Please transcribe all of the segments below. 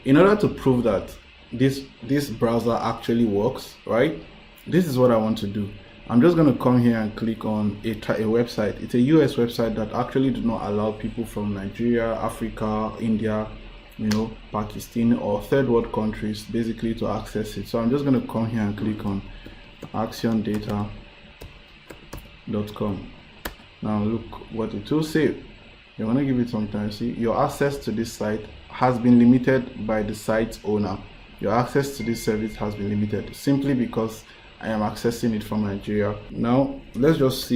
in order to prove that this browser actually works, right? This is what I want to do. I'm just going to come here and click on a website. It's a US website that actually do not allow people from Nigeria, Africa, India, Pakistan or third world countries basically to access it. So I'm just going to come here and click on actiondata.com. Now look what it will say. You want to give it some time. See, your access to this site has been limited by the site's owner. Your access to this service has been limited simply because I am accessing it from Nigeria. Now let's just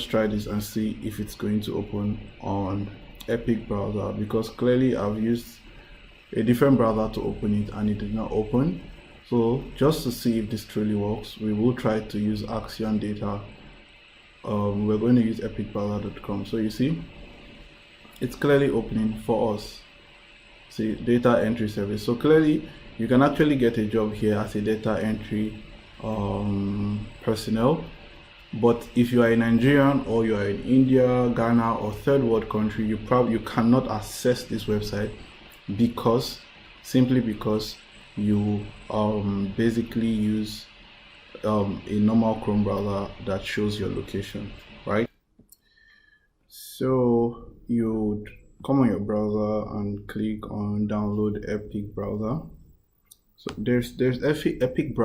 try this and see if it's going to open on Epic browser, because clearly I've used a different browser to open it and it did not open. So just to see if this truly works, we will try to use Axion Data. We're going to use epicbrowser.com. so you see it's clearly opening for us. See, data entry service. So clearly you can actually get a job here as a data entry personnel. But if you are a Nigerian or you are in India, Ghana or third world country, you cannot access this website simply because you basically use a normal Chrome browser that shows your location, right? So you come on your browser and click on download Epic browser. So there's every Epic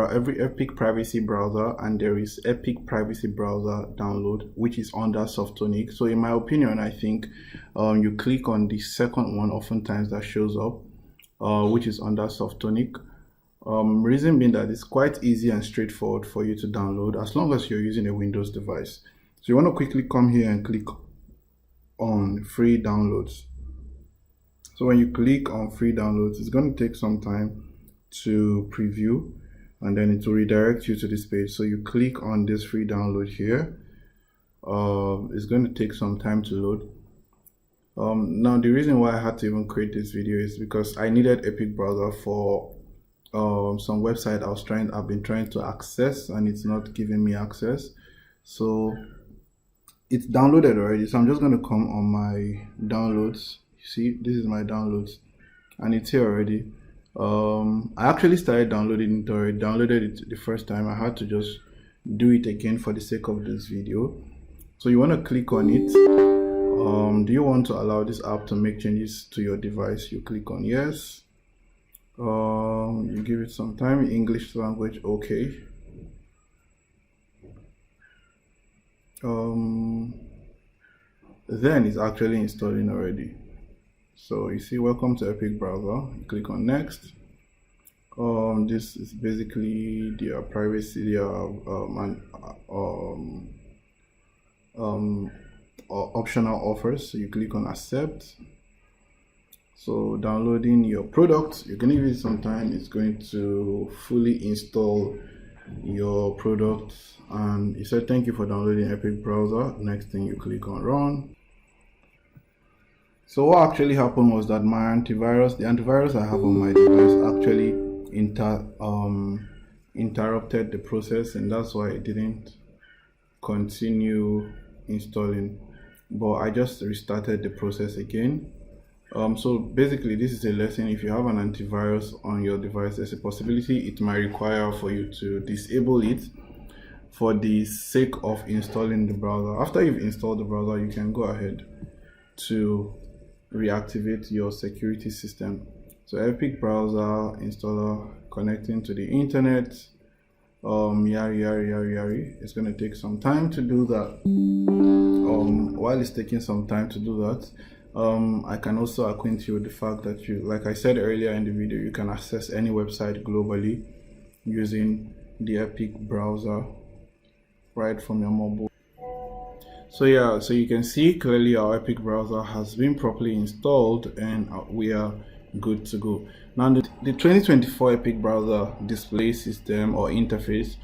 privacy browser, and there is Epic privacy browser download, which is under Softonic. So in my opinion, I think you click on the second one oftentimes that shows up, which is under Softonic. Reason being that it's quite easy and straightforward for you to download as long as you're using a Windows device. So you want to quickly come here and click on free downloads. So when you click on free downloads, it's going to take some time to preview, and then it will redirect you to this page. So you click on this free download here. It's going to take some time to load. Now the reason why I had to even create this video is because I needed Epic browser for some website I've been trying to access, and it's not giving me access. So it's downloaded already. So I'm just going to come on my downloads. You see, this is my downloads and it's here already. I actually started downloading it already, downloaded it the first time. I had to just do it again for the sake of this video. So you want to click on it. Do you want to allow this app to make changes to your device? You click on yes. You give it some time. English language, okay. Then it's actually installing already. So you see, welcome to Epic browser. You click on next. This is basically their privacy, their optional offers. So you click on accept. So downloading your product, you're going to give it some time. It's going to fully install your product, and it said thank you for downloading Epic browser. Next thing, you click on run. So what actually happened was that my antivirus, the antivirus I have on my device, actually interrupted the process, and that's why it didn't continue installing. But I just restarted the process again. So basically this is a lesson. If you have an antivirus on your device, there's a possibility it might require for you to disable it for the sake of installing the browser. After you've installed the browser, you can go ahead to reactivate your security system. So Epic browser installer connecting to the internet, yari. It's going to take some time to do that. While it's taking some time to do that, I can also acquaint you with the fact that like I said earlier in the video, you can access any website globally using the Epic browser right from your mobile. So yeah, so you can see clearly our Epic browser has been properly installed and we are good to go. Now the 2024 Epic browser display system or interface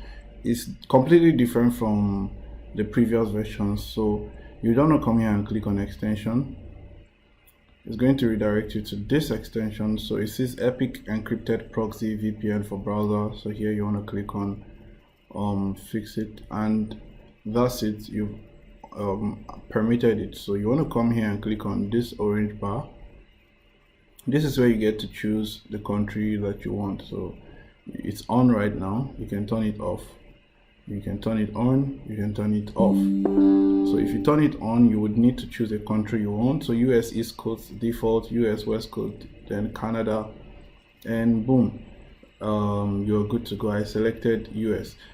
is completely different from the previous versions. So you don't want to come here and click on extension. It's going to redirect you to this extension. So it says Epic encrypted proxy VPN for browser. So here you want to click on fix it, and that's it. You've permitted it. So you want to come here and click on this orange bar, This is where you get to choose the country that you want. So it's on right now. You can turn it off. You can turn it on, you can turn it off. So if you turn it on, you would need to choose a country you want. So US East Coast default, US West Coast, then Canada, and boom, you're good to go. I selected US.